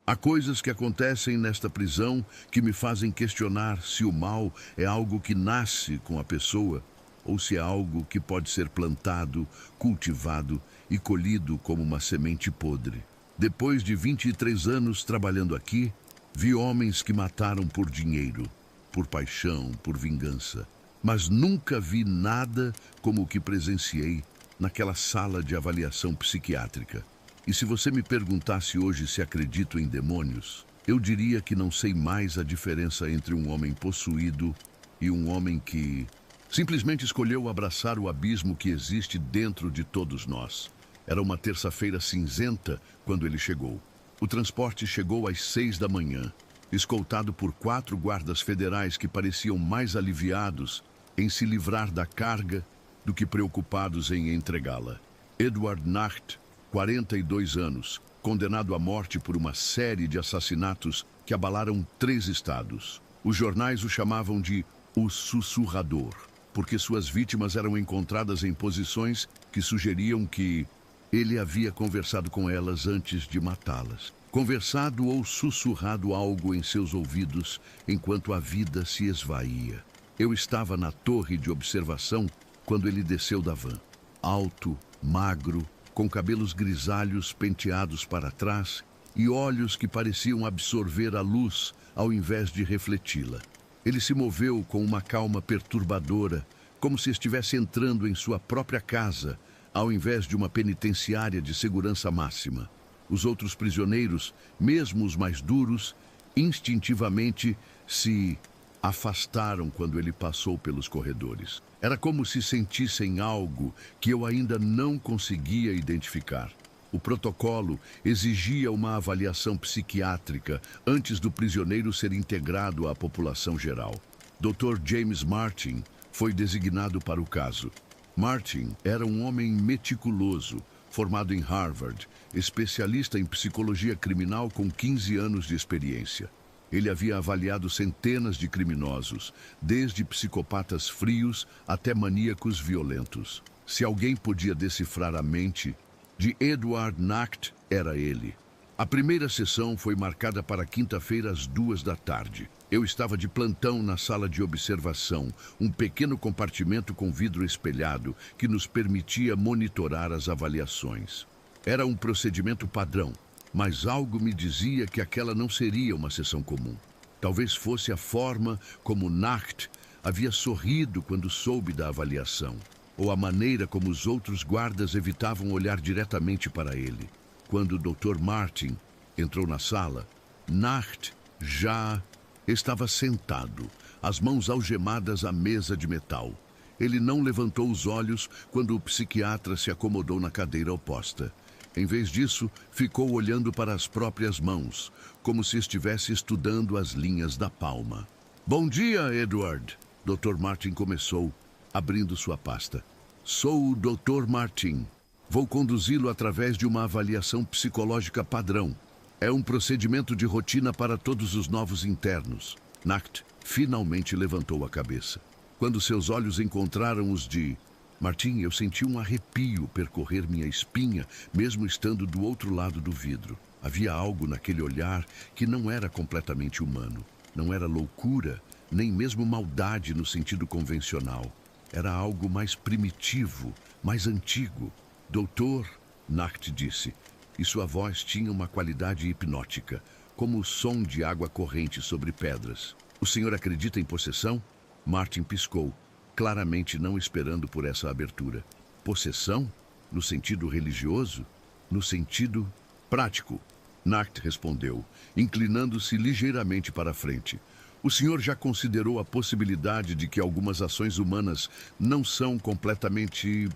Há coisas que acontecem nesta prisão que me fazem questionar se o mal é algo que nasce com a pessoa ou se é algo que pode ser plantado, cultivado e colhido como uma semente podre. Depois de 23 anos trabalhando aqui, vi homens que mataram por dinheiro, por paixão, por vingança. Mas nunca vi nada como o que presenciei naquela sala de avaliação psiquiátrica. E se você me perguntasse hoje se acredito em demônios, eu diria que não sei mais a diferença entre um homem possuído e um homem que simplesmente escolheu abraçar o abismo que existe dentro de todos nós. Era uma terça-feira cinzenta quando ele chegou. O transporte chegou às 6 da manhã, escoltado por 4 guardas federais que pareciam mais aliviados em se livrar da carga do que preocupados em entregá-la. Edward Nacht, 42 anos, condenado à morte por uma série de assassinatos que abalaram 3 estados. Os jornais o chamavam de o sussurrador, porque suas vítimas eram encontradas em posições que sugeriam que ele havia conversado com elas antes de matá-las. Conversado ou sussurrado algo em seus ouvidos enquanto a vida se esvaía. Eu estava na torre de observação quando ele desceu da van. Alto, magro, com cabelos grisalhos penteados para trás e olhos que pareciam absorver a luz ao invés de refleti-la. Ele se moveu com uma calma perturbadora, como se estivesse entrando em sua própria casa, ao invés de uma penitenciária de segurança máxima. Os outros prisioneiros, mesmo os mais duros, instintivamente se afastaram quando ele passou pelos corredores. Era como se sentissem algo que eu ainda não conseguia identificar. O protocolo exigia uma avaliação psiquiátrica antes do prisioneiro ser integrado à população geral. Dr. James Martin foi designado para o caso. Martin era um homem meticuloso, formado em Harvard, especialista em psicologia criminal com 15 anos de experiência. Ele havia avaliado centenas de criminosos, desde psicopatas frios até maníacos violentos. Se alguém podia decifrar a mente de Edward Nacht, era ele. A primeira sessão foi marcada para quinta-feira às 2 da tarde. Eu estava de plantão na sala de observação, um pequeno compartimento com vidro espelhado que nos permitia monitorar as avaliações. Era um procedimento padrão, mas algo me dizia que aquela não seria uma sessão comum. Talvez fosse a forma como Nacht havia sorrido quando soube da avaliação, ou a maneira como os outros guardas evitavam olhar diretamente para ele. Quando o Dr. Martin entrou na sala, Nacht já estava sentado, as mãos algemadas à mesa de metal. Ele não levantou os olhos quando o psiquiatra se acomodou na cadeira oposta. Em vez disso, ficou olhando para as próprias mãos, como se estivesse estudando as linhas da palma. Bom dia, Edward, Dr. Martin começou, abrindo sua pasta. Sou o Dr. Martin. Vou conduzi-lo através de uma avaliação psicológica padrão. É um procedimento de rotina para todos os novos internos. Nacht finalmente levantou a cabeça. Quando seus olhos encontraram os de Martin, eu senti um arrepio percorrer minha espinha, mesmo estando do outro lado do vidro. Havia algo naquele olhar que não era completamente humano. Não era loucura, nem mesmo maldade no sentido convencional. Era algo mais primitivo, mais antigo. Doutor, Nacht disse, e sua voz tinha uma qualidade hipnótica, como o som de água corrente sobre pedras. O senhor acredita em possessão? Martin piscou, claramente não esperando por essa abertura. Possessão? No sentido religioso? No sentido prático? Nacht respondeu, inclinando-se ligeiramente para a frente. O senhor já considerou a possibilidade de que algumas ações humanas não são completamente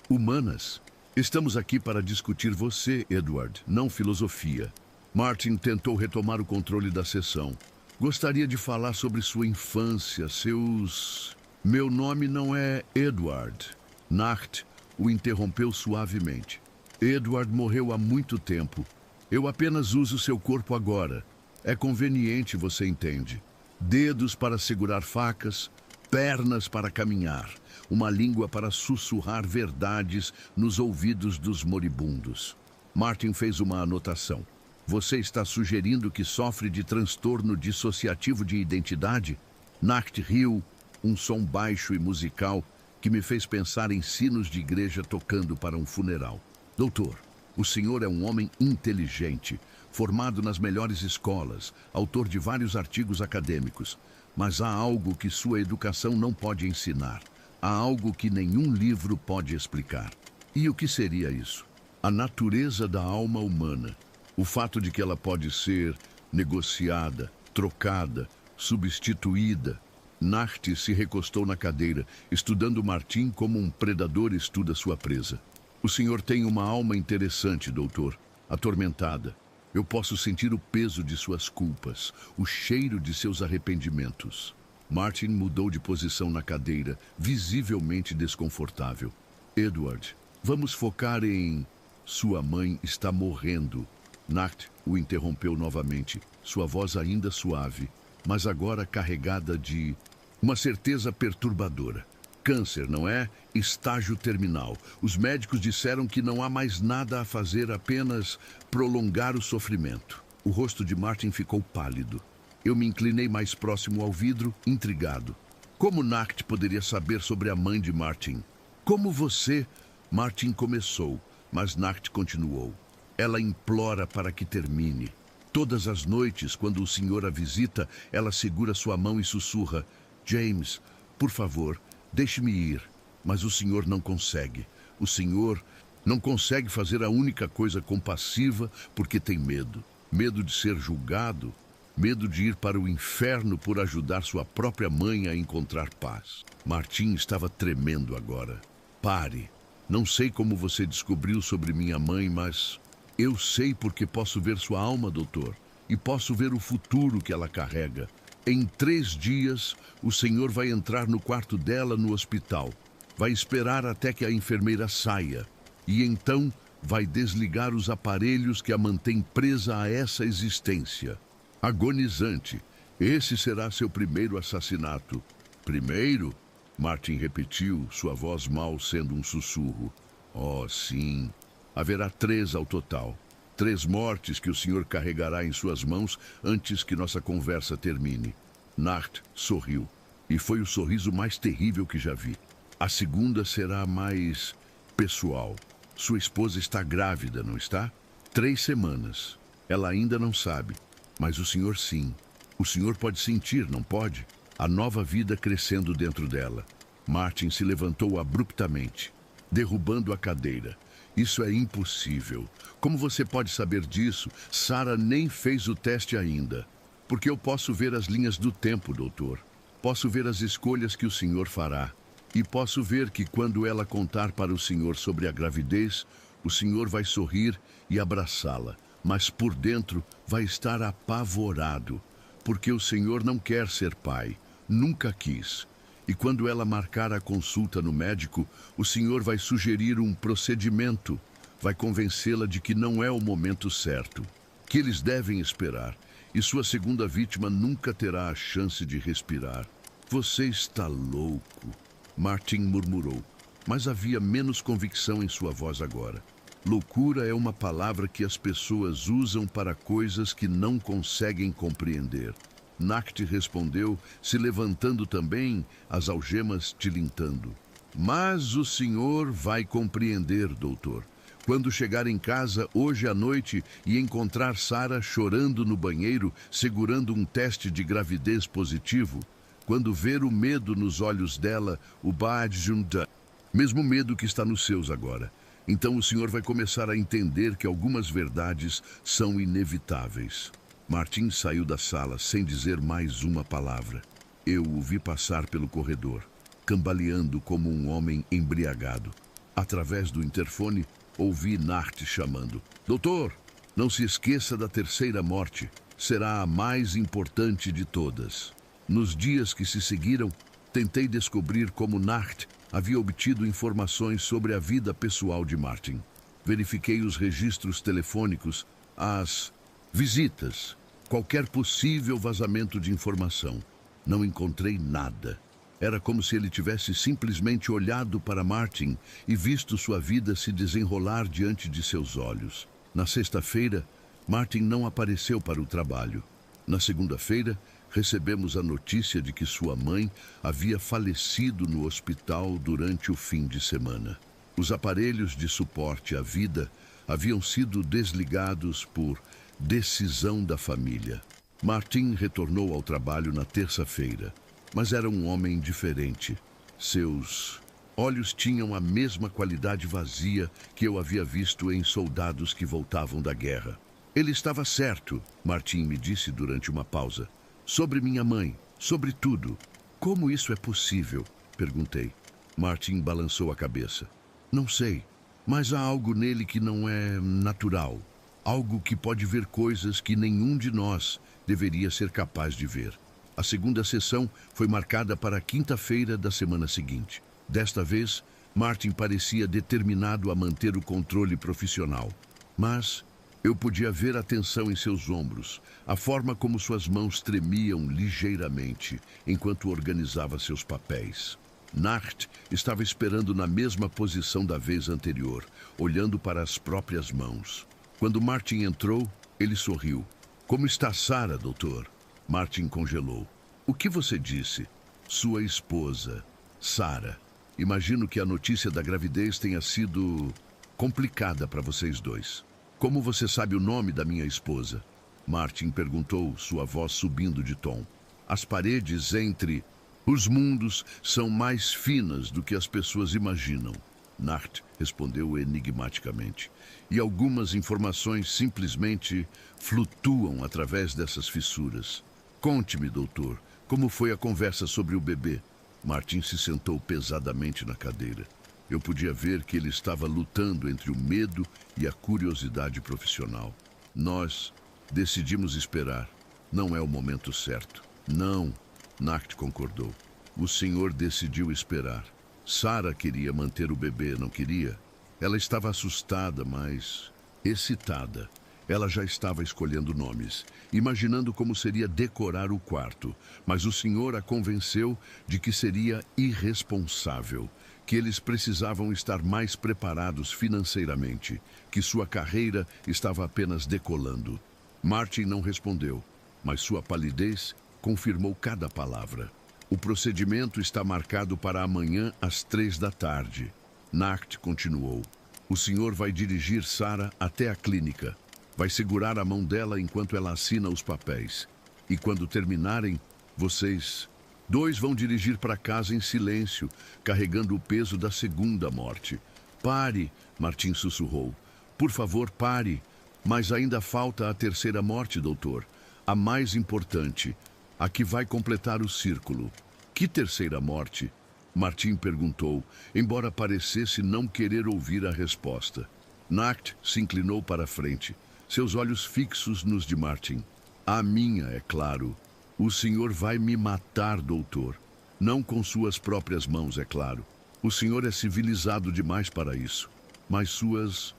humanas? Estamos aqui para discutir você, Edward, não filosofia. Martin tentou retomar o controle da sessão. Gostaria de falar sobre sua infância, seus... Meu nome não é Edward. Nacht o interrompeu suavemente. Edward morreu há muito tempo. Eu apenas uso seu corpo agora. É conveniente, você entende. Dedos para segurar facas, pernas para caminhar, uma língua para sussurrar verdades nos ouvidos dos moribundos. Martin fez uma anotação. Você está sugerindo que sofre de transtorno dissociativo de identidade? Nacht riu, um som baixo e musical que me fez pensar em sinos de igreja tocando para um funeral. Doutor, o senhor é um homem inteligente, formado nas melhores escolas, autor de vários artigos acadêmicos, mas há algo que sua educação não pode ensinar. Há algo que nenhum livro pode explicar. E o que seria isso? A natureza da alma humana. O fato de que ela pode ser negociada, trocada, substituída. Nacht se recostou na cadeira, estudando Martim como um predador estuda sua presa. O senhor tem uma alma interessante, doutor, atormentada. Eu posso sentir o peso de suas culpas, o cheiro de seus arrependimentos. Martin mudou de posição na cadeira, visivelmente desconfortável. Edward, vamos focar em... Sua mãe está morrendo. Nacht o interrompeu novamente, sua voz ainda suave, mas agora carregada de uma certeza perturbadora. Câncer, não é? Estágio terminal. Os médicos disseram que não há mais nada a fazer, apenas prolongar o sofrimento. O rosto de Martin ficou pálido. Eu me inclinei mais próximo ao vidro, intrigado. Como Nacht poderia saber sobre a mãe de Martin? Como você... Martin começou, mas Nacht continuou. Ela implora para que termine. Todas as noites, quando o senhor a visita, ela segura sua mão e sussurra: James, por favor, deixe-me ir. Mas o senhor não consegue. O senhor não consegue fazer a única coisa compassiva porque tem medo. Medo de ser julgado. Medo de ir para o inferno por ajudar sua própria mãe a encontrar paz. Martim estava tremendo agora. Pare. Não sei como você descobriu sobre minha mãe, mas... Eu sei porque posso ver sua alma, doutor. E posso ver o futuro que ela carrega. Em 3 dias, o senhor vai entrar no quarto dela no hospital. Vai esperar até que a enfermeira saia. E então vai desligar os aparelhos que a mantêm presa a essa existência. Agonizante. Esse será seu primeiro assassinato. Primeiro? Martin repetiu, sua voz mal sendo um sussurro. Oh, sim. Haverá 3 ao total. 3 mortes que o senhor carregará em suas mãos antes que nossa conversa termine. Nacht sorriu. E foi o sorriso mais terrível que já vi. A segunda será mais pessoal. Sua esposa está grávida, não está? 3 semanas. Ela ainda não sabe. Mas o senhor sim. O senhor pode sentir, não pode? A nova vida crescendo dentro dela. Martin se levantou abruptamente, derrubando a cadeira. Isso é impossível. Como você pode saber disso? Sarah nem fez o teste ainda. Porque eu posso ver as linhas do tempo, doutor. Posso ver as escolhas que o senhor fará. E posso ver que quando ela contar para o senhor sobre a gravidez, o senhor vai sorrir e abraçá-la. Mas por dentro vai estar apavorado. Porque o senhor não quer ser pai. Nunca quis. E quando ela marcar a consulta no médico, o senhor vai sugerir um procedimento. Vai convencê-la de que não é o momento certo. Que eles devem esperar. E sua segunda vítima nunca terá a chance de respirar. Você está louco, Martin murmurou. Mas havia menos convicção em sua voz agora. Loucura é uma palavra que as pessoas usam para coisas que não conseguem compreender. Nacht respondeu, se levantando também, as algemas tilintando. Mas o senhor vai compreender, doutor. Quando chegar em casa hoje à noite e encontrar Sarah chorando no banheiro, segurando um teste de gravidez positivo, quando ver o medo nos olhos dela, o Bajunda, mesmo medo que está nos seus agora, então o senhor vai começar a entender que algumas verdades são inevitáveis. Martin saiu da sala sem dizer mais uma palavra. Eu o vi passar pelo corredor, cambaleando como um homem embriagado. Através do interfone, ouvi Nacht chamando. Doutor, não se esqueça da terceira morte. Será a mais importante de todas. Nos dias que se seguiram, tentei descobrir como Nacht havia obtido informações sobre a vida pessoal de Martin. Verifiquei os registros telefônicos, as visitas, qualquer possível vazamento de informação. Não encontrei nada. Era como se ele tivesse simplesmente olhado para Martin e visto sua vida se desenrolar diante de seus olhos. Na sexta-feira, Martin não apareceu para o trabalho. Na segunda-feira, recebemos a notícia de que sua mãe havia falecido no hospital durante o fim de semana. Os aparelhos de suporte à vida haviam sido desligados por decisão da família. Martin retornou ao trabalho na terça-feira, mas era um homem diferente. Seus olhos tinham a mesma qualidade vazia que eu havia visto em soldados que voltavam da guerra. Ele estava certo, Martin me disse durante uma pausa. Sobre minha mãe, sobre tudo. Como isso é possível? Perguntei. Martin balançou a cabeça. Não sei, mas há algo nele que não é natural. Algo que pode ver coisas que nenhum de nós deveria ser capaz de ver. A segunda sessão foi marcada para a quinta-feira da semana seguinte. Desta vez, Martin parecia determinado a manter o controle profissional. Mas eu podia ver a tensão em seus ombros, a forma como suas mãos tremiam ligeiramente enquanto organizava seus papéis. Nacht estava esperando na mesma posição da vez anterior, olhando para as próprias mãos. Quando Martin entrou, ele sorriu. Como está Sarah, doutor? Martin congelou. O que você disse? Sua esposa, Sarah. Imagino que a notícia da gravidez tenha sido complicada para vocês dois. Como você sabe o nome da minha esposa? Martin perguntou, sua voz subindo de tom. As paredes entre os mundos são mais finas do que as pessoas imaginam. Nacht respondeu enigmaticamente. E algumas informações simplesmente flutuam através dessas fissuras. Conte-me, doutor, como foi a conversa sobre o bebê? Martin se sentou pesadamente na cadeira. Eu podia ver que ele estava lutando entre o medo e a curiosidade profissional. Nós decidimos esperar. Não é o momento certo. Não, Nacht concordou. O senhor decidiu esperar. Sarah queria manter o bebê, não queria? Ela estava assustada, mas excitada. Ela já estava escolhendo nomes, imaginando como seria decorar o quarto, mas o senhor a convenceu de que seria irresponsável, que eles precisavam estar mais preparados financeiramente, que sua carreira estava apenas decolando. Martin não respondeu, mas sua palidez confirmou cada palavra. O procedimento está marcado para amanhã às 15h. Nacht continuou. O senhor vai dirigir Sarah até a clínica. Vai segurar a mão dela enquanto ela assina os papéis. E quando terminarem, vocês dois vão dirigir para casa em silêncio, carregando o peso da segunda morte. Pare, Martin sussurrou. Por favor, pare. Mas ainda falta a terceira morte, doutor. A mais importante. A que vai completar o círculo. Que terceira morte? Martin perguntou, embora parecesse não querer ouvir a resposta. Nacht se inclinou para a frente, seus olhos fixos nos de Martin. A minha, é claro. O senhor vai me matar, doutor. Não com suas próprias mãos, é claro. O senhor é civilizado demais para isso. Mas suas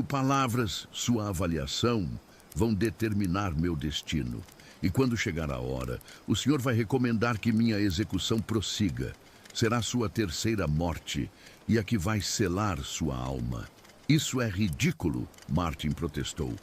palavras, sua avaliação, vão determinar meu destino. E quando chegar a hora, o senhor vai recomendar que minha execução prossiga. Será sua terceira morte e a que vai selar sua alma. Isso é ridículo, Martin protestou.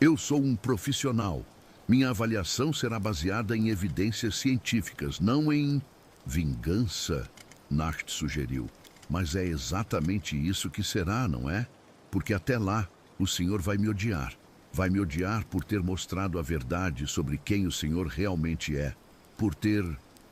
Eu sou um profissional. Minha avaliação será baseada em evidências científicas, não em vingança, Nacht sugeriu. Mas é exatamente isso que será, não é? Porque até lá, o senhor vai me odiar. Vai me odiar por ter mostrado a verdade sobre quem o senhor realmente é. Por ter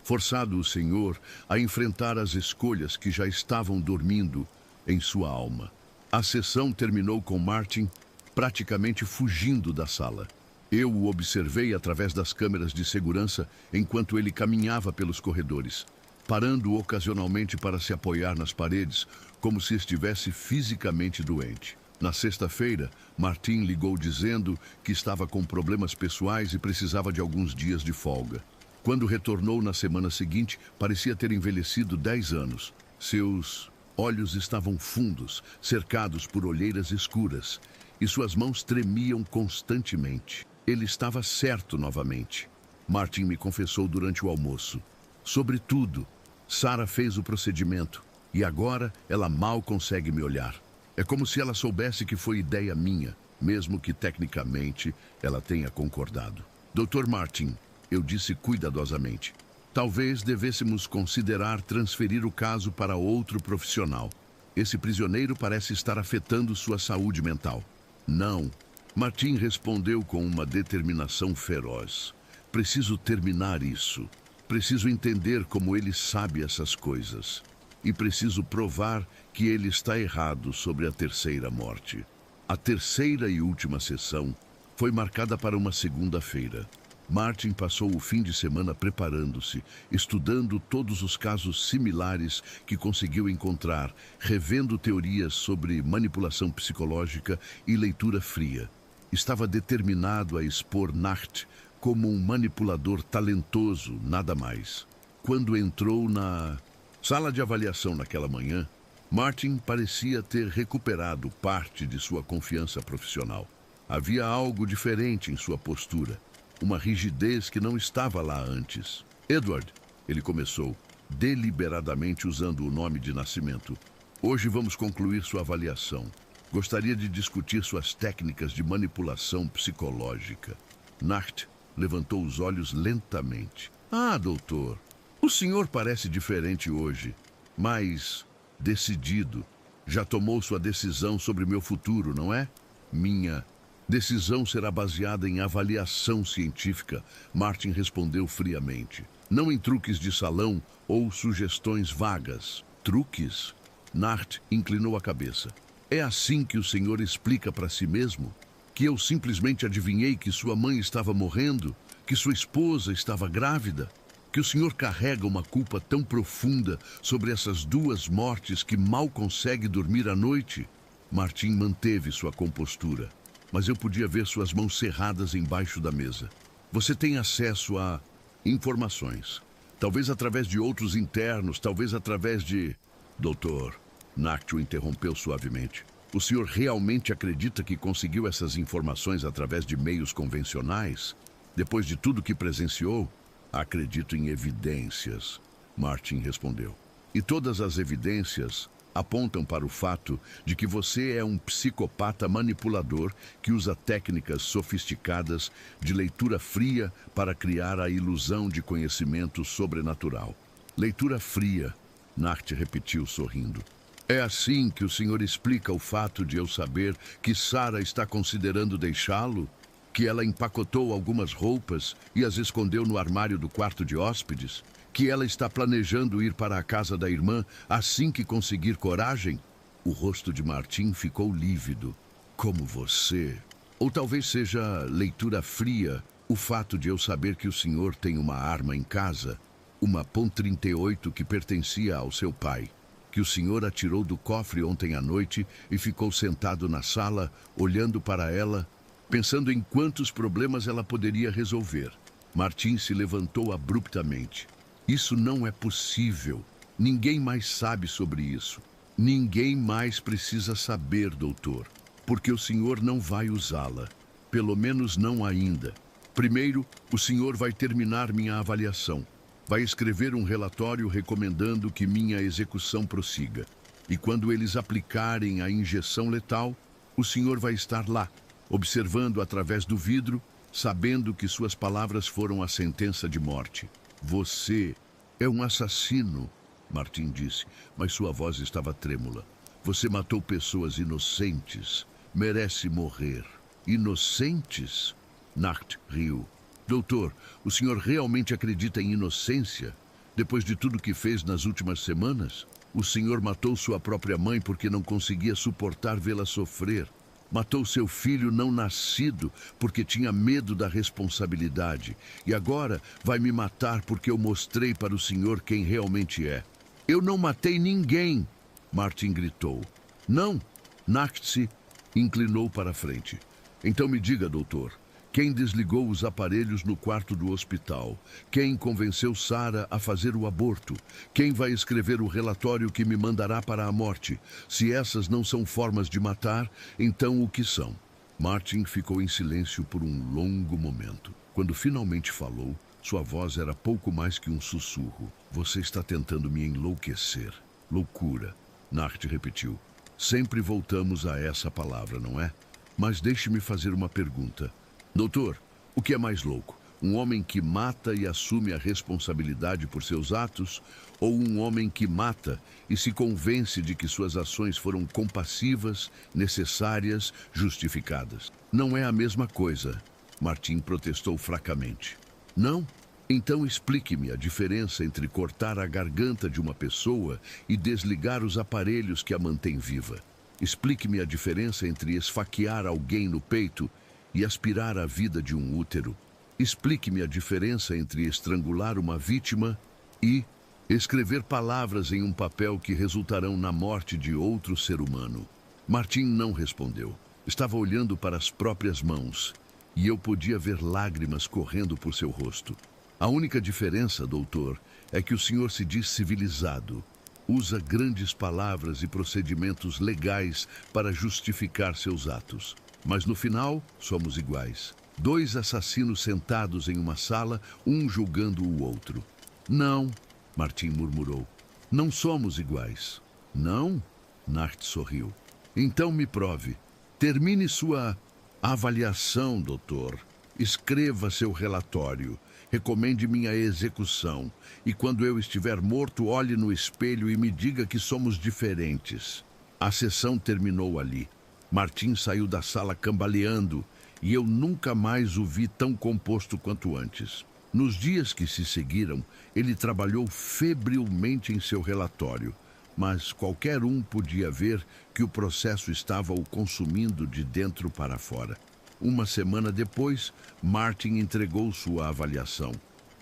forçado o senhor a enfrentar as escolhas que já estavam dormindo em sua alma. A sessão terminou com Martin praticamente fugindo da sala. Eu o observei através das câmeras de segurança enquanto ele caminhava pelos corredores, parando ocasionalmente para se apoiar nas paredes, como se estivesse fisicamente doente. Na sexta-feira, Martin ligou dizendo que estava com problemas pessoais e precisava de alguns dias de folga. Quando retornou na semana seguinte, parecia ter envelhecido 10 anos. Seus olhos estavam fundos, cercados por olheiras escuras, e suas mãos tremiam constantemente. Ele estava certo novamente. Martin me confessou durante o almoço. Sobretudo, Sarah fez o procedimento, e agora ela mal consegue me olhar. É como se ela soubesse que foi ideia minha. mesmo que tecnicamente ela tenha concordado. Dr. Martin, eu disse cuidadosamente, talvez devêssemos considerar transferir o caso para outro profissional. Esse prisioneiro parece estar afetando sua saúde mental. Não. Martin respondeu com uma determinação feroz. Preciso terminar isso. Preciso entender como ele sabe essas coisas. E preciso provar que ele está errado sobre a terceira morte. A terceira e última sessão foi marcada para uma segunda-feira. Martin passou o fim de semana preparando-se, estudando todos os casos similares que conseguiu encontrar, revendo teorias sobre manipulação psicológica e leitura fria. Estava determinado a expor Nacht como um manipulador talentoso, nada mais. Quando entrou na sala de avaliação naquela manhã, Martin parecia ter recuperado parte de sua confiança profissional. Havia algo diferente em sua postura. Uma rigidez que não estava lá antes. Edward, ele começou, deliberadamente usando o nome de nascimento. Hoje vamos concluir sua avaliação. Gostaria de discutir suas técnicas de manipulação psicológica. Nacht levantou os olhos lentamente. Ah, doutor, o senhor parece diferente hoje, mas decidido. Já tomou sua decisão sobre meu futuro, não é? Minha decisão será baseada em avaliação científica, Martin respondeu friamente. Não em truques de salão ou sugestões vagas. Truques? Nacht inclinou a cabeça. É assim que o senhor explica para si mesmo? Que eu simplesmente adivinhei que sua mãe estava morrendo? Que sua esposa estava grávida? Que o senhor carrega uma culpa tão profunda sobre essas duas mortes que mal consegue dormir à noite? Martin manteve sua compostura. Mas eu podia ver suas mãos cerradas embaixo da mesa. Você tem acesso a informações. Talvez através de outros internos, talvez através de... Doutor, Nacht o interrompeu suavemente. O senhor realmente acredita que conseguiu essas informações através de meios convencionais? Depois de tudo que presenciou? Acredito em evidências, Martin respondeu. E todas as evidências apontam para o fato de que você é um psicopata manipulador que usa técnicas sofisticadas de leitura fria para criar a ilusão de conhecimento sobrenatural. Leitura fria, Nacht repetiu sorrindo. É assim que o senhor explica o fato de eu saber que Sarah está considerando deixá-lo? Que ela empacotou algumas roupas e as escondeu no armário do quarto de hóspedes? Que ela está planejando ir para a casa da irmã assim que conseguir coragem? O rosto de Martin ficou lívido. Como você? Ou talvez seja leitura fria o fato de eu saber que o senhor tem uma arma em casa, uma .38 que pertencia ao seu pai, que o senhor atirou do cofre ontem à noite e ficou sentado na sala, olhando para ela, pensando em quantos problemas ela poderia resolver. Martin se levantou abruptamente. Isso não é possível. Ninguém mais sabe sobre isso. Ninguém mais precisa saber, doutor, porque o senhor não vai usá-la. Pelo menos não ainda. Primeiro, o senhor vai terminar minha avaliação. Vai escrever um relatório recomendando que minha execução prossiga. E quando eles aplicarem a injeção letal, o senhor vai estar lá, observando através do vidro, sabendo que suas palavras foram a sentença de morte. Você é um assassino, Martin disse, mas sua voz estava trêmula. Você matou pessoas inocentes. Merece morrer. Inocentes? Nacht riu. Doutor, o senhor realmente acredita em inocência? Depois de tudo que fez nas últimas semanas? O senhor matou sua própria mãe porque não conseguia suportar vê-la sofrer. Matou seu filho não nascido porque tinha medo da responsabilidade. E agora vai me matar porque eu mostrei para o senhor quem realmente é. Eu não matei ninguém, Martin gritou. Não, Nacht se inclinou para a frente. Então me diga, doutor, quem desligou os aparelhos no quarto do hospital? Quem convenceu Sarah a fazer o aborto? Quem vai escrever o relatório que me mandará para a morte? Se essas não são formas de matar, então o que são? Martin ficou em silêncio por um longo momento. Quando finalmente falou, sua voz era pouco mais que um sussurro. Você está tentando me enlouquecer. Loucura, Nacht repetiu. Sempre voltamos a essa palavra, não é? Mas deixe-me fazer uma pergunta. Doutor, o que é mais louco? Um homem que mata e assume a responsabilidade por seus atos, ou um homem que mata e se convence de que suas ações foram compassivas, necessárias, justificadas? Não é a mesma coisa, Martin protestou fracamente. Não? Então explique-me a diferença entre cortar a garganta de uma pessoa e desligar os aparelhos que a mantêm viva. Explique-me a diferença entre esfaquear alguém no peito e aspirar a vida de um útero. Explique-me a diferença entre estrangular uma vítima e escrever palavras em um papel que resultarão na morte de outro ser humano. Martin não respondeu. Estava olhando para as próprias mãos e eu podia ver lágrimas correndo por seu rosto. A única diferença, doutor, é que o senhor se diz civilizado. Usa grandes palavras e procedimentos legais para justificar seus atos. Mas no final, somos iguais. Dois assassinos sentados em uma sala, um julgando o outro. Não, Martin murmurou. Não somos iguais. Não? Nacht sorriu. Então me prove. Termine sua avaliação, doutor. Escreva seu relatório. Recomende minha execução. E quando eu estiver morto, olhe no espelho e me diga que somos diferentes. A sessão terminou ali. Martin saiu da sala cambaleando e eu nunca mais o vi tão composto quanto antes. Nos dias que se seguiram, ele trabalhou febrilmente em seu relatório, mas qualquer um podia ver que o processo estava o consumindo de dentro para fora. Uma semana depois, Martin entregou sua avaliação.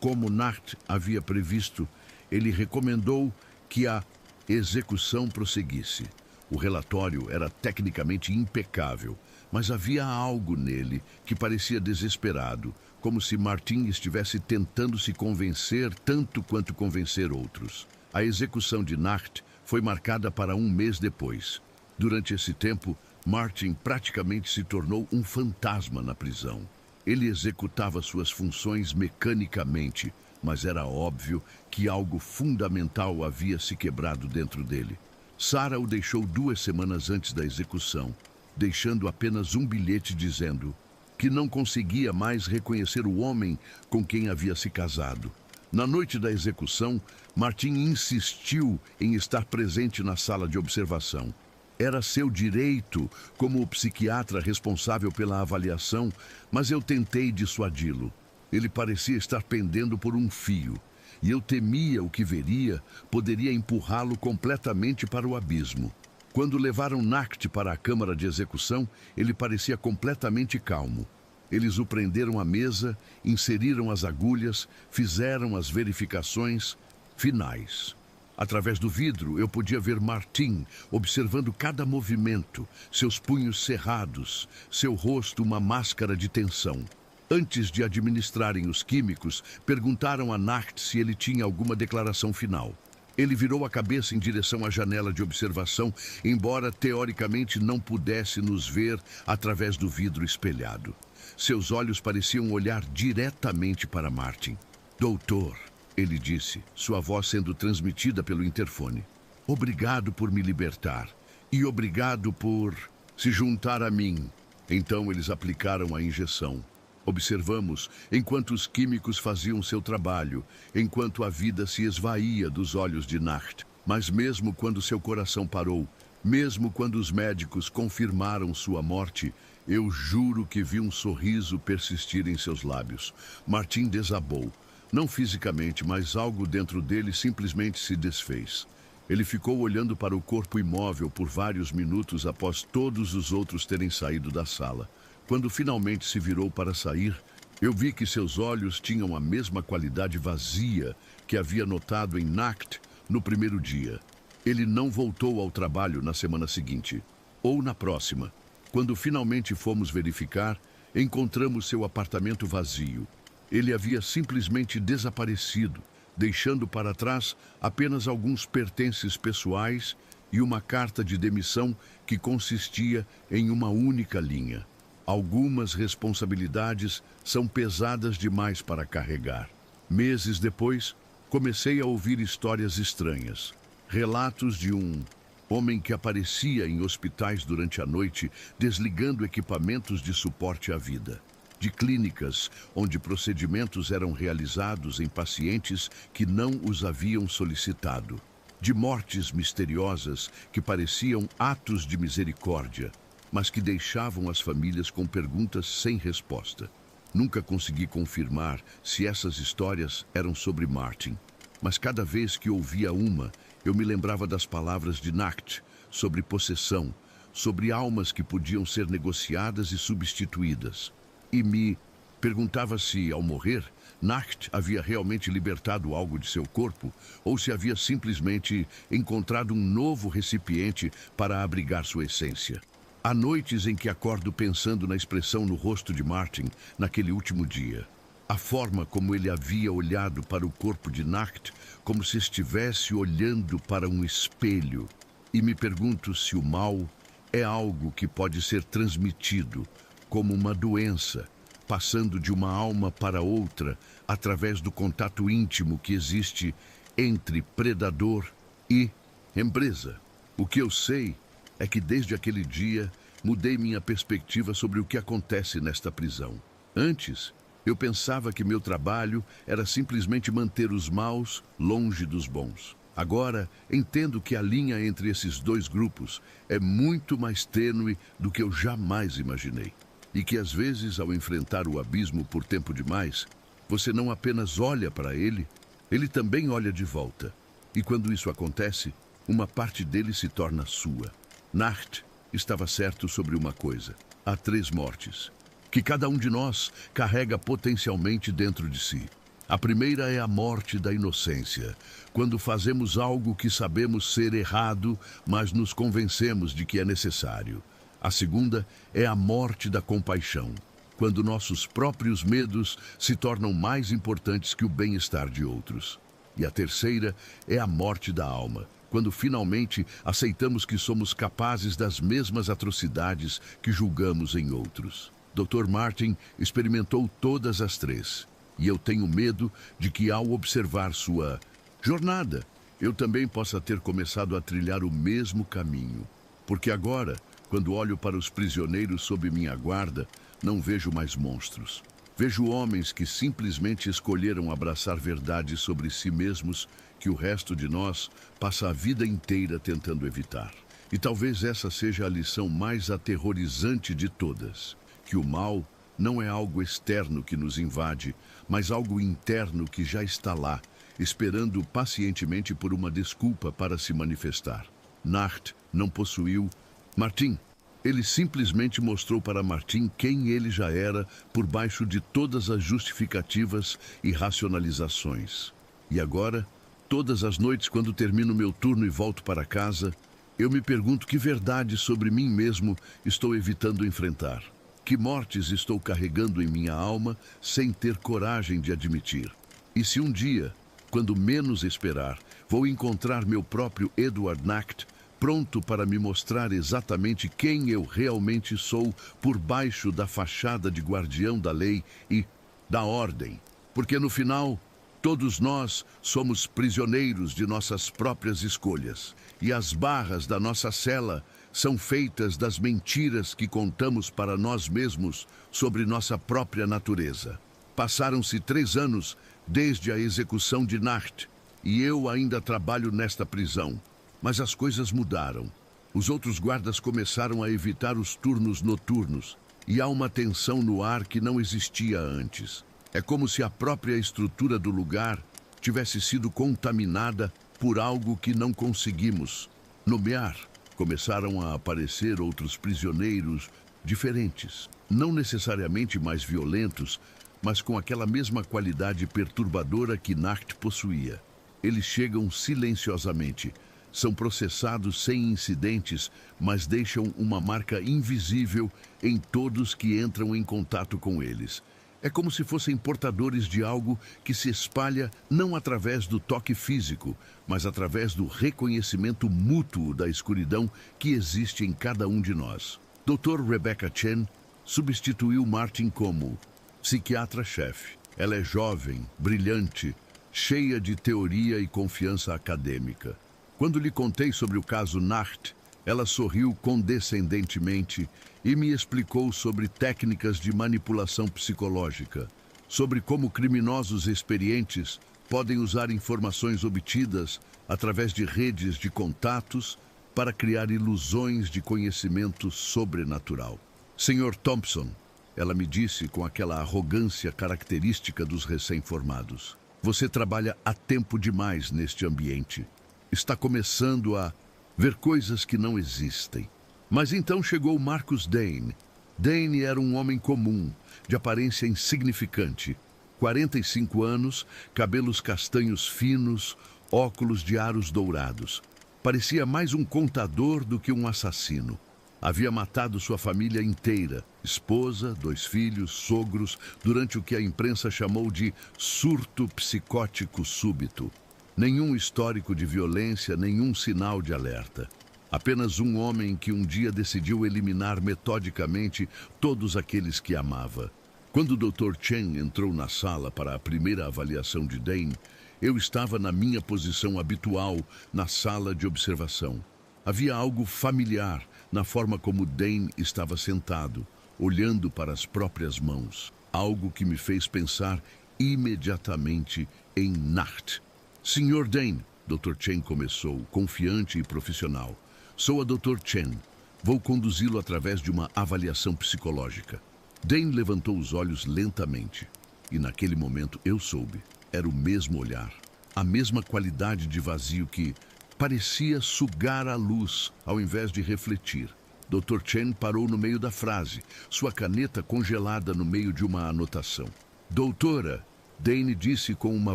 Como Nacht havia previsto, ele recomendou que a execução prosseguisse. O relatório era tecnicamente impecável, mas havia algo nele que parecia desesperado, como se Martin estivesse tentando se convencer tanto quanto convencer outros. A execução de Nacht foi marcada para um mês depois. Durante esse tempo, Martin praticamente se tornou um fantasma na prisão. Ele executava suas funções mecanicamente, mas era óbvio que algo fundamental havia se quebrado dentro dele. Sarah o deixou 2 semanas antes da execução, deixando apenas um bilhete dizendo que não conseguia mais reconhecer o homem com quem havia se casado. Na noite da execução, Martin insistiu em estar presente na sala de observação. Era seu direito como o psiquiatra responsável pela avaliação, mas eu tentei dissuadi-lo. Ele parecia estar pendendo por um fio, e eu temia o que veria poderia empurrá-lo completamente para o abismo. Quando levaram Nacht para a câmara de execução, ele parecia completamente calmo. Eles o prenderam à mesa, inseriram as agulhas, fizeram as verificações finais. Através do vidro, eu podia ver Martin observando cada movimento, seus punhos cerrados, seu rosto uma máscara de tensão. Antes de administrarem os químicos, perguntaram a Nacht se ele tinha alguma declaração final. Ele virou a cabeça em direção à janela de observação, embora teoricamente não pudesse nos ver através do vidro espelhado. Seus olhos pareciam olhar diretamente para Martin. Doutor, ele disse, sua voz sendo transmitida pelo interfone. Obrigado por me libertar. E obrigado por se juntar a mim. Então eles aplicaram a injeção. Observamos enquanto os químicos faziam seu trabalho, enquanto a vida se esvaía dos olhos de Nacht. Mas mesmo quando seu coração parou, mesmo quando os médicos confirmaram sua morte, eu juro que vi um sorriso persistir em seus lábios. Martin desabou. Não fisicamente, mas algo dentro dele simplesmente se desfez. Ele ficou olhando para o corpo imóvel por vários minutos após todos os outros terem saído da sala. Quando finalmente se virou para sair, eu vi que seus olhos tinham a mesma qualidade vazia que havia notado em Nacht no primeiro dia. Ele não voltou ao trabalho na semana seguinte, ou na próxima. Quando finalmente fomos verificar, encontramos seu apartamento vazio. Ele havia simplesmente desaparecido, deixando para trás apenas alguns pertences pessoais e uma carta de demissão que consistia em uma única linha. Algumas responsabilidades são pesadas demais para carregar. Meses depois, comecei a ouvir histórias estranhas. Relatos de um Homem que aparecia em hospitais durante a noite, desligando equipamentos de suporte à vida. De clínicas onde procedimentos eram realizados em pacientes que não os haviam solicitado. De mortes misteriosas que pareciam atos de misericórdia, mas que deixavam as famílias com perguntas sem resposta. Nunca consegui confirmar se essas histórias eram sobre Martin, mas cada vez que ouvia uma, eu me lembrava das palavras de Nacht sobre possessão, sobre almas que podiam ser negociadas e substituídas. E me perguntava se, ao morrer, Nacht havia realmente libertado algo de seu corpo ou se havia simplesmente encontrado um novo recipiente para abrigar sua essência. Há noites em que acordo pensando na expressão no rosto de Martin naquele último dia. A forma como ele havia olhado para o corpo de Nacht, como se estivesse olhando para um espelho. E me pergunto se o mal é algo que pode ser transmitido, como uma doença, passando de uma alma para outra, através do contato íntimo que existe entre predador e empresa. O que eu sei é que desde aquele dia mudei minha perspectiva sobre o que acontece nesta prisão. Antes, eu pensava que meu trabalho era simplesmente manter os maus longe dos bons. Agora, entendo que a linha entre esses dois grupos é muito mais tênue do que eu jamais imaginei. E que às vezes, ao enfrentar o abismo por tempo demais, você não apenas olha para ele, ele também olha de volta. E quando isso acontece, uma parte dele se torna sua. Nacht estava certo sobre uma coisa: há 3 mortes, que cada um de nós carrega potencialmente dentro de si. A primeira é a morte da inocência, quando fazemos algo que sabemos ser errado, mas nos convencemos de que é necessário. A segunda é a morte da compaixão, quando nossos próprios medos se tornam mais importantes que o bem-estar de outros. E a terceira é a morte da alma, quando finalmente aceitamos que somos capazes das mesmas atrocidades que julgamos em outros. Dr. Martin experimentou todas as 3, e eu tenho medo de que, ao observar sua jornada, eu também possa ter começado a trilhar o mesmo caminho. Porque agora, quando olho para os prisioneiros sob minha guarda, não vejo mais monstros. Vejo homens que simplesmente escolheram abraçar verdades sobre si mesmos que o resto de nós passa a vida inteira tentando evitar. E talvez essa seja a lição mais aterrorizante de todas: que o mal não é algo externo que nos invade, mas algo interno que já está lá, esperando pacientemente por uma desculpa para se manifestar. Nacht não possuiu Martin. Ele simplesmente mostrou para Martin quem ele já era por baixo de todas as justificativas e racionalizações. E agora, todas as noites quando termino meu turno e volto para casa, eu me pergunto que verdade sobre mim mesmo estou evitando enfrentar. Que mortes estou carregando em minha alma sem ter coragem de admitir. E se um dia, quando menos esperar, vou encontrar meu próprio Edward Nacht, pronto para me mostrar exatamente quem eu realmente sou por baixo da fachada de guardião da lei e da ordem. Porque no final, todos nós somos prisioneiros de nossas próprias escolhas. E as barras da nossa cela são feitas das mentiras que contamos para nós mesmos sobre nossa própria natureza. Passaram-se 3 anos desde a execução de Nacht e eu ainda trabalho nesta prisão. Mas as coisas mudaram. Os outros guardas começaram a evitar os turnos noturnos e há uma tensão no ar que não existia antes. É como se a própria estrutura do lugar tivesse sido contaminada por algo que não conseguimos nomear. Começaram a aparecer outros prisioneiros diferentes, não necessariamente mais violentos, mas com aquela mesma qualidade perturbadora que Nacht possuía. Eles chegam silenciosamente, são processados sem incidentes, mas deixam uma marca invisível em todos que entram em contato com eles. É como se fossem portadores de algo que se espalha não através do toque físico, mas através do reconhecimento mútuo da escuridão que existe em cada um de nós. Dr. Rebecca Chen substituiu Martin como psiquiatra-chefe. Ela é jovem, brilhante, cheia de teoria e confiança acadêmica. Quando lhe contei sobre o caso Nacht, ela sorriu condescendentemente e me explicou sobre técnicas de manipulação psicológica, sobre como criminosos experientes podem usar informações obtidas através de redes de contatos para criar ilusões de conhecimento sobrenatural. Senhor Thompson, ela me disse com aquela arrogância característica dos recém-formados, você trabalha há tempo demais neste ambiente. Está começando a ver coisas que não existem. Mas então chegou Marcus Dane. Dane era um homem comum, de aparência insignificante. 45 anos, cabelos castanhos finos, óculos de aros dourados. Parecia mais um contador do que um assassino. Havia matado sua família inteira, esposa, 2 filhos, sogros, durante o que a imprensa chamou de surto psicótico súbito. Nenhum histórico de violência, nenhum sinal de alerta. Apenas um homem que um dia decidiu eliminar metodicamente todos aqueles que amava. Quando o Dr. Chen entrou na sala para a primeira avaliação de Dane, eu estava na minha posição habitual na sala de observação. Havia algo familiar na forma como Dane estava sentado, olhando para as próprias mãos. Algo que me fez pensar imediatamente em Nacht. Sr. Dane, Dr. Chen começou, confiante e profissional. Sou a Dr. Chen. Vou conduzi-lo através de uma avaliação psicológica. Dane levantou os olhos lentamente. E naquele momento eu soube. Era o mesmo olhar. A mesma qualidade de vazio que parecia sugar a luz ao invés de refletir. Dr. Chen parou no meio da frase, sua caneta congelada no meio de uma anotação. Doutora, Dane disse com uma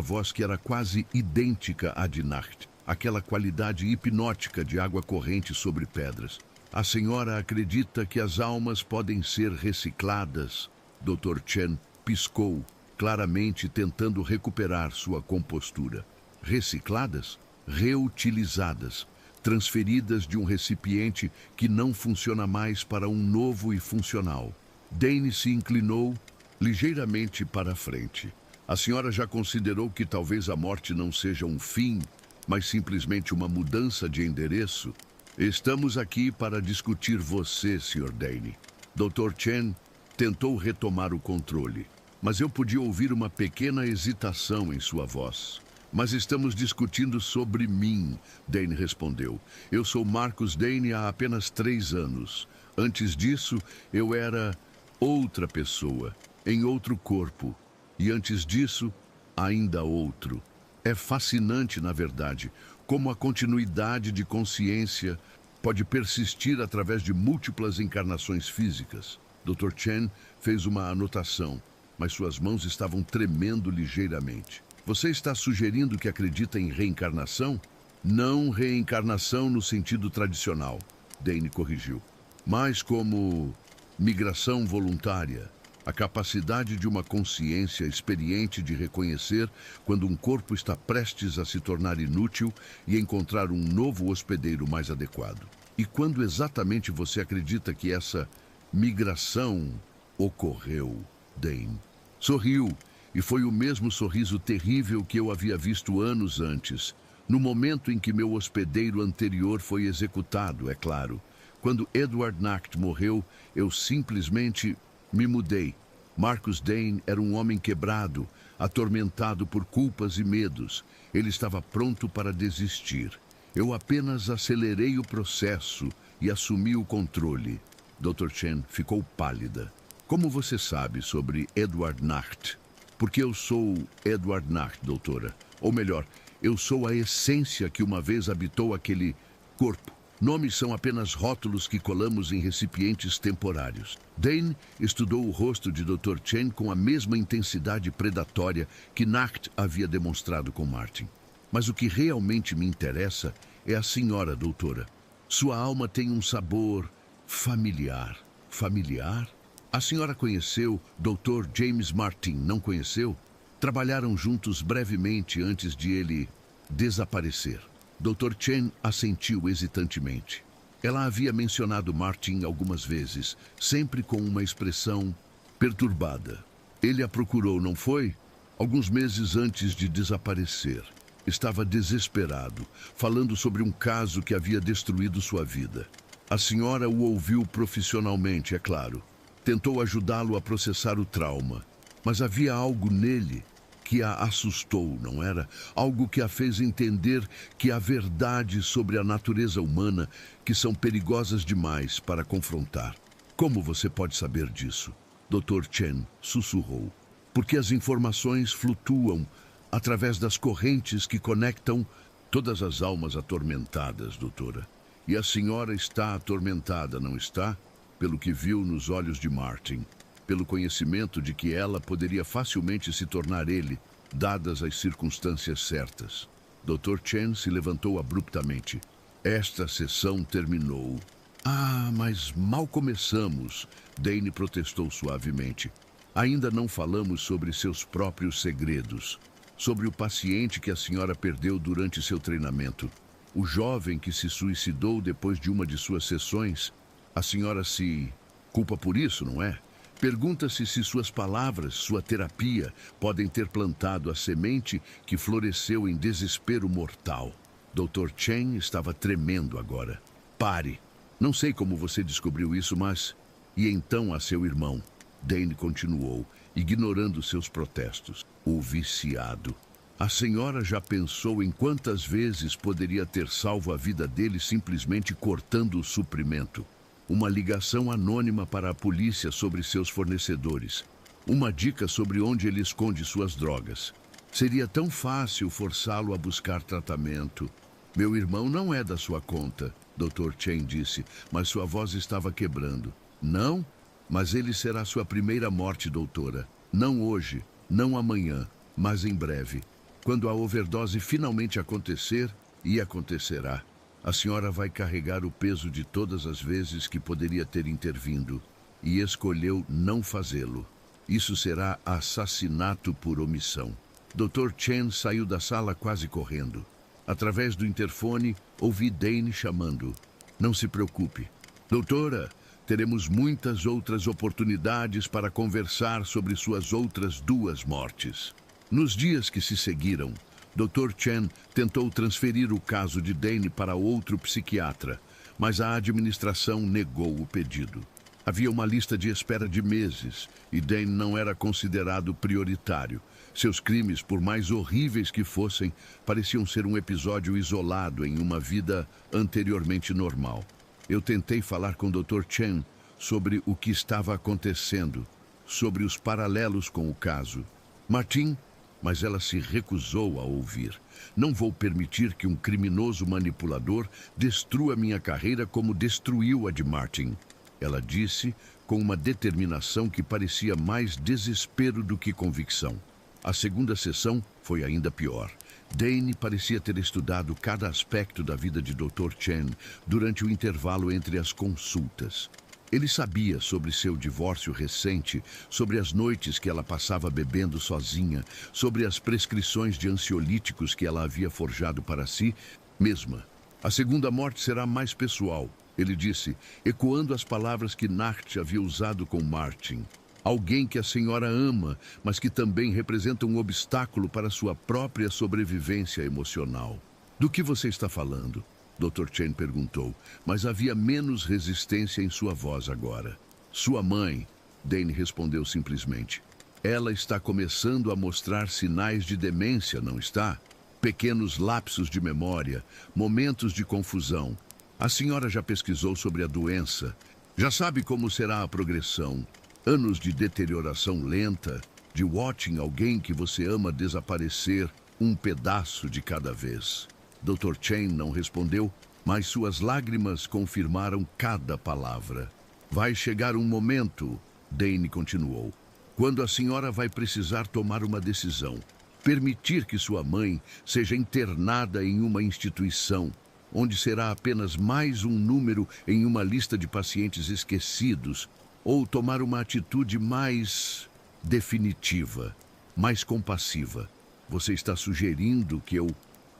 voz que era quase idêntica à de Nacht, aquela qualidade hipnótica de água corrente sobre pedras. A senhora acredita que as almas podem ser recicladas? Dr. Chen piscou, claramente tentando recuperar sua compostura. Recicladas? Reutilizadas, transferidas de um recipiente que não funciona mais para um novo e funcional. Dane se inclinou ligeiramente para a frente. A senhora já considerou que talvez a morte não seja um fim, mas simplesmente uma mudança de endereço? Estamos aqui para discutir você, Sr. Dane. Dr. Chen tentou retomar o controle, mas eu podia ouvir uma pequena hesitação em sua voz. Mas estamos discutindo sobre mim, Dane respondeu. Eu sou Marcus Dane há apenas 3 anos. Antes disso, eu era outra pessoa, em outro corpo. E antes disso, ainda outro. É fascinante, na verdade, como a continuidade de consciência pode persistir através de múltiplas encarnações físicas. Dr. Chen fez uma anotação, mas suas mãos estavam tremendo ligeiramente. Você está sugerindo que acredita em reencarnação? Não reencarnação no sentido tradicional, Dane corrigiu, mas como migração voluntária, a capacidade de uma consciência experiente de reconhecer quando um corpo está prestes a se tornar inútil e encontrar um novo hospedeiro mais adequado. E quando exatamente você acredita que essa migração ocorreu, Dane? Sorriu. E foi o mesmo sorriso terrível que eu havia visto anos antes, no momento em que meu hospedeiro anterior foi executado, é claro. Quando Edward Nacht morreu, eu simplesmente me mudei. Marcus Dane era um homem quebrado, atormentado por culpas e medos. Ele estava pronto para desistir. Eu apenas acelerei o processo e assumi o controle. Dr. Chen ficou pálida. Como você sabe sobre Edward Nacht? Porque eu sou Edward Nacht, doutora. Ou melhor, eu sou a essência que uma vez habitou aquele corpo. Nomes são apenas rótulos que colamos em recipientes temporários. Dane estudou o rosto de Dr. Chen com a mesma intensidade predatória que Nacht havia demonstrado com Martin. Mas o que realmente me interessa é a senhora, doutora. Sua alma tem um sabor familiar. Familiar? A senhora conheceu Dr. James Martin, não conheceu? Trabalharam juntos brevemente antes de ele desaparecer. Dr. Chen assentiu hesitantemente. Ela havia mencionado Martin algumas vezes, sempre com uma expressão perturbada. Ele a procurou, não foi? Alguns meses antes de desaparecer. Estava desesperado, falando sobre um caso que havia destruído sua vida. A senhora o ouviu profissionalmente, é claro. Tentou ajudá-lo a processar o trauma. Mas havia algo nele que a assustou, não era? Algo que a fez entender que há verdades sobre a natureza humana que são perigosas demais para confrontar. Como você pode saber disso? Dr. Chen sussurrou. Porque as informações flutuam através das correntes que conectam todas as almas atormentadas, doutora. E a senhora está atormentada, não está? Pelo que viu nos olhos de Martin. Pelo conhecimento de que ela poderia facilmente se tornar ele, dadas as circunstâncias certas. Dr. Chen se levantou abruptamente. Esta sessão terminou. Ah, mas mal começamos, Dane protestou suavemente. Ainda não falamos sobre seus próprios segredos. Sobre o paciente que a senhora perdeu durante seu treinamento. O jovem que se suicidou depois de uma de suas sessões. A senhora se culpa por isso, não é? Pergunta-se se suas palavras, sua terapia, podem ter plantado a semente que floresceu em desespero mortal. Dr. Chen estava tremendo agora. Pare. Não sei como você descobriu isso, mas... E então a seu irmão. Dane continuou, ignorando seus protestos. O viciado. A senhora já pensou em quantas vezes poderia ter salvo a vida dele simplesmente cortando o suprimento? Uma ligação anônima para a polícia sobre seus fornecedores. Uma dica sobre onde ele esconde suas drogas. Seria tão fácil forçá-lo a buscar tratamento. Meu irmão não é da sua conta, Dr. Chen disse, mas sua voz estava quebrando. Não? Mas ele será sua primeira morte, doutora. Não hoje, não amanhã, mas em breve. Quando a overdose finalmente acontecer, e acontecerá. A senhora vai carregar o peso de todas as vezes que poderia ter intervindo e escolheu não fazê-lo. Isso será assassinato por omissão. Dr. Chen saiu da sala quase correndo. Através do interfone, ouvi Dane chamando. Não se preocupe. Doutora, teremos muitas outras oportunidades para conversar sobre suas outras 2 mortes. Nos dias que se seguiram, Dr. Chen tentou transferir o caso de Dane para outro psiquiatra, mas a administração negou o pedido. Havia uma lista de espera de meses e Dane não era considerado prioritário. Seus crimes, por mais horríveis que fossem, pareciam ser um episódio isolado em uma vida anteriormente normal. Eu tentei falar com Dr. Chen sobre o que estava acontecendo, sobre os paralelos com o caso. Martin, mas ela se recusou a ouvir. Não vou permitir que um criminoso manipulador destrua minha carreira como destruiu a de Martin. Ela disse com uma determinação que parecia mais desespero do que convicção. A segunda sessão foi ainda pior. Dane parecia ter estudado cada aspecto da vida de Dr. Chen durante o intervalo entre as consultas. Ele sabia sobre seu divórcio recente, sobre as noites que ela passava bebendo sozinha, sobre as prescrições de ansiolíticos que ela havia forjado para si mesma. A segunda morte será mais pessoal, ele disse, ecoando as palavras que Nacht havia usado com Martin. Alguém que a senhora ama, mas que também representa um obstáculo para sua própria sobrevivência emocional. Do que você está falando? Dr. Chen perguntou, mas havia menos resistência em sua voz agora. Sua mãe, Dane respondeu simplesmente. Ela está começando a mostrar sinais de demência, não está? Pequenos lapsos de memória, momentos de confusão. A senhora já pesquisou sobre a doença? Já sabe como será a progressão? Anos de deterioração lenta, de watching alguém que você ama desaparecer um pedaço de cada vez. Dr. Chen não respondeu, mas suas lágrimas confirmaram cada palavra. Vai chegar um momento, Dane continuou, quando a senhora vai precisar tomar uma decisão. Permitir que sua mãe seja internada em uma instituição, onde será apenas mais um número em uma lista de pacientes esquecidos, ou tomar uma atitude mais definitiva, mais compassiva. Você está sugerindo que eu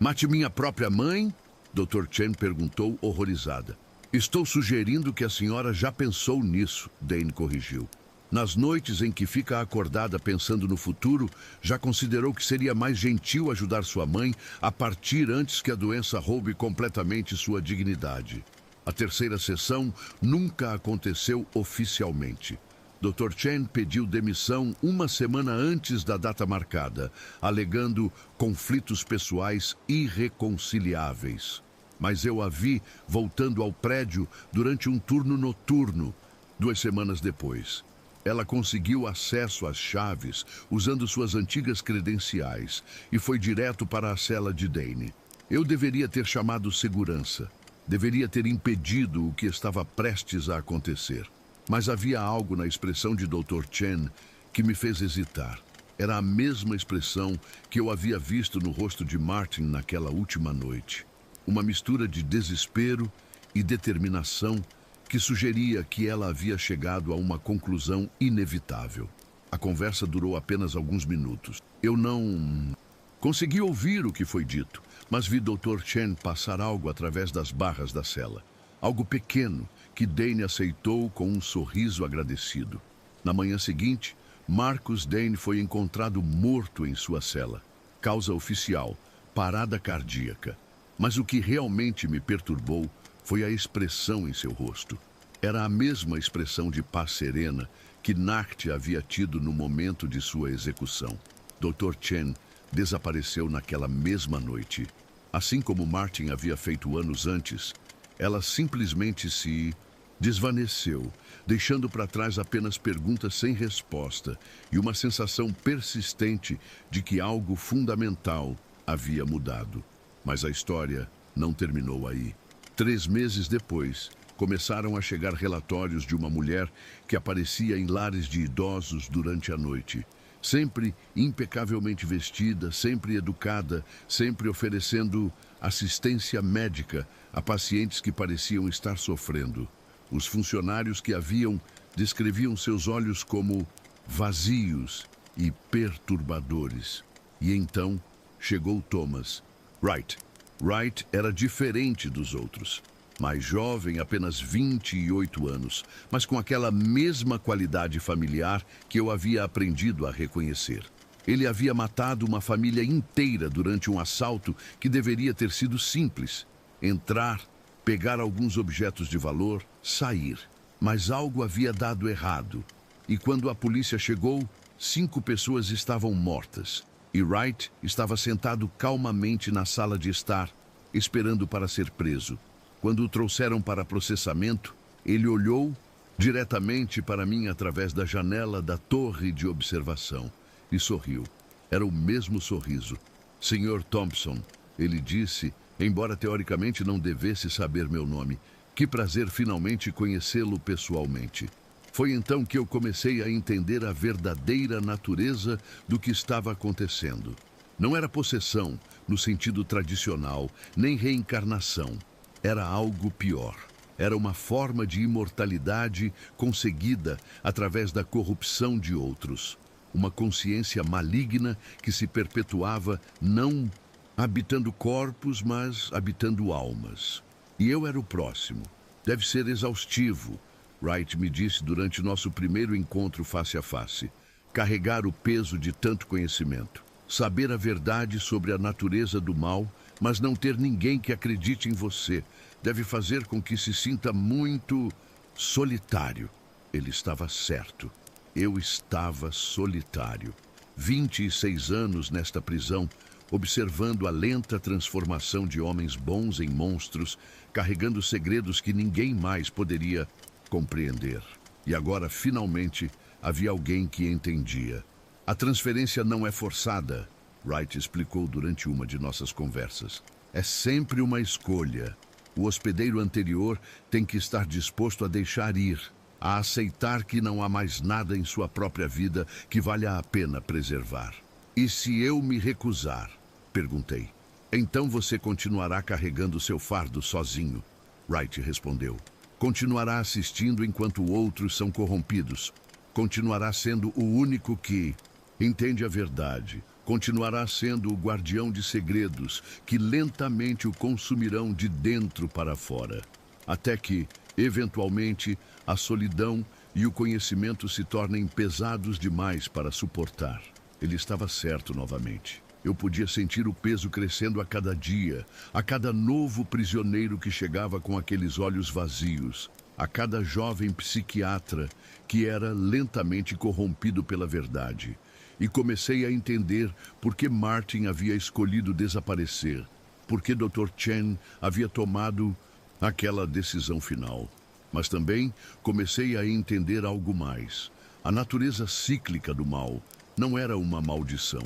mate minha própria mãe? Dr. Chen perguntou, horrorizada. Estou sugerindo que a senhora já pensou nisso, Dane corrigiu. Nas noites em que fica acordada pensando no futuro, já considerou que seria mais gentil ajudar sua mãe a partir antes que a doença roube completamente sua dignidade. A terceira sessão nunca aconteceu oficialmente. Dr. Chen pediu demissão uma semana antes da data marcada, alegando conflitos pessoais irreconciliáveis. Mas eu a vi voltando ao prédio durante um turno noturno, 2 semanas depois. Ela conseguiu acesso às chaves usando suas antigas credenciais e foi direto para a cela de Dane. Eu deveria ter chamado segurança. Deveria ter impedido o que estava prestes a acontecer. Mas havia algo na expressão de Dr. Chen que me fez hesitar. Era a mesma expressão que eu havia visto no rosto de Martin naquela última noite. Uma mistura de desespero e determinação que sugeria que ela havia chegado a uma conclusão inevitável. A conversa durou apenas alguns minutos. Eu não consegui ouvir o que foi dito, mas vi Dr. Chen passar algo através das barras da cela. Algo pequeno que Dane aceitou com um sorriso agradecido. Na manhã seguinte, Marcus Dane foi encontrado morto em sua cela. Causa oficial, parada cardíaca. Mas o que realmente me perturbou foi a expressão em seu rosto. Era a mesma expressão de paz serena que Nacht havia tido no momento de sua execução. Dr. Chen desapareceu naquela mesma noite. Assim como Martin havia feito anos antes, ela simplesmente se desvaneceu, deixando para trás apenas perguntas sem resposta e uma sensação persistente de que algo fundamental havia mudado. Mas a história não terminou aí. 3 meses depois, começaram a chegar relatórios de uma mulher que aparecia em lares de idosos durante a noite. Sempre impecavelmente vestida, sempre educada, sempre oferecendo assistência médica a pacientes que pareciam estar sofrendo. Os funcionários que a viam descreviam seus olhos como vazios e perturbadores. E então chegou Thomas. Wright era diferente dos outros. Mais jovem, apenas 28 anos, mas com aquela mesma qualidade familiar que eu havia aprendido a reconhecer. Ele havia matado uma família inteira durante um assalto que deveria ter sido simples. Entrar, pegar alguns objetos de valor, sair. Mas algo havia dado errado. E quando a polícia chegou, 5 pessoas estavam mortas. E Wright estava sentado calmamente na sala de estar, esperando para ser preso. Quando o trouxeram para processamento, ele olhou diretamente para mim através da janela da torre de observação e sorriu. Era o mesmo sorriso. Sr. Thompson, ele disse, embora teoricamente não devesse saber meu nome, que prazer finalmente conhecê-lo pessoalmente. Foi então que eu comecei a entender a verdadeira natureza do que estava acontecendo. Não era possessão, no sentido tradicional, nem reencarnação. Era algo pior. Era uma forma de imortalidade conseguida através da corrupção de outros. Uma consciência maligna que se perpetuava não habitando corpos, mas habitando almas. E eu era o próximo. Deve ser exaustivo, Wright me disse durante nosso primeiro encontro face a face. Carregar o peso de tanto conhecimento. Saber a verdade sobre a natureza do mal, mas não ter ninguém que acredite em você, deve fazer com que se sinta muito solitário. Ele estava certo. Eu estava solitário. 26 anos nesta prisão, observando a lenta transformação de homens bons em monstros, carregando segredos que ninguém mais poderia compreender. E agora, finalmente, havia alguém que entendia. A transferência não é forçada, Wright explicou durante uma de nossas conversas. É sempre uma escolha. O hospedeiro anterior tem que estar disposto a deixar ir, a aceitar que não há mais nada em sua própria vida que valha a pena preservar. E se eu me recusar? Perguntei. Então você continuará carregando seu fardo sozinho, Wright respondeu. Continuará assistindo enquanto outros são corrompidos. Continuará sendo o único que entende a verdade. Continuará sendo o guardião de segredos que lentamente o consumirão de dentro para fora. Até que, eventualmente, a solidão e o conhecimento se tornem pesados demais para suportar. Ele estava certo novamente. Eu podia sentir o peso crescendo a cada dia, a cada novo prisioneiro que chegava com aqueles olhos vazios, a cada jovem psiquiatra que era lentamente corrompido pela verdade. E comecei a entender por que Martin havia escolhido desaparecer, por que Dr. Chen havia tomado aquela decisão final. Mas também comecei a entender algo mais. A natureza cíclica do mal não era uma maldição,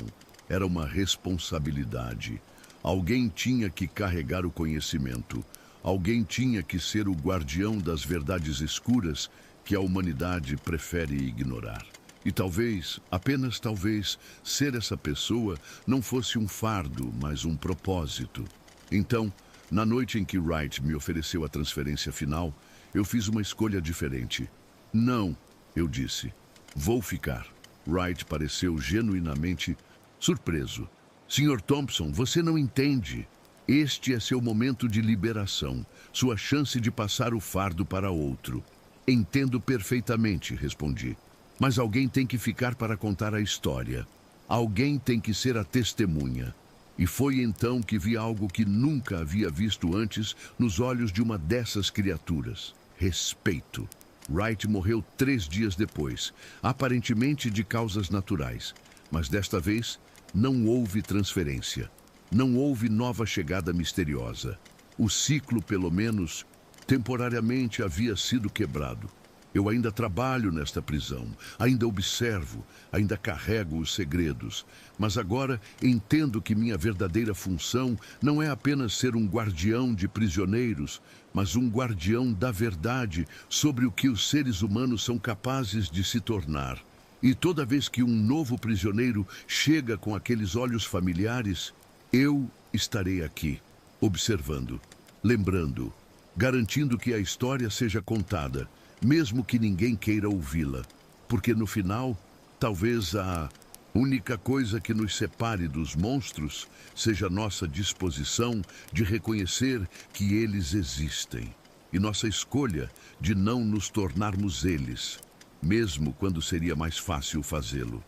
era uma responsabilidade. Alguém tinha que carregar o conhecimento. Alguém tinha que ser o guardião das verdades escuras que a humanidade prefere ignorar. E talvez, apenas talvez, ser essa pessoa não fosse um fardo, mas um propósito. Então, na noite em que Wright me ofereceu a transferência final, eu fiz uma escolha diferente. Não, eu disse. Vou ficar. Wright pareceu genuinamente surpreso. Sr. Thompson, você não entende. Este é seu momento de liberação, sua chance de passar o fardo para outro. Entendo perfeitamente, respondi. Mas alguém tem que ficar para contar a história. Alguém tem que ser a testemunha. E foi então que vi algo que nunca havia visto antes nos olhos de uma dessas criaturas. Respeito. Wright morreu 3 dias depois, aparentemente de causas naturais. Mas desta vez, não houve transferência. Não houve nova chegada misteriosa. O ciclo, pelo menos, temporariamente havia sido quebrado. Eu ainda trabalho nesta prisão, ainda observo, ainda carrego os segredos, mas agora entendo que minha verdadeira função não é apenas ser um guardião de prisioneiros, mas um guardião da verdade sobre o que os seres humanos são capazes de se tornar. E toda vez que um novo prisioneiro chega com aqueles olhos familiares, eu estarei aqui, observando, lembrando, garantindo que a história seja contada, mesmo que ninguém queira ouvi-la, porque no final, talvez a única coisa que nos separe dos monstros seja nossa disposição de reconhecer que eles existem e nossa escolha de não nos tornarmos eles, mesmo quando seria mais fácil fazê-lo.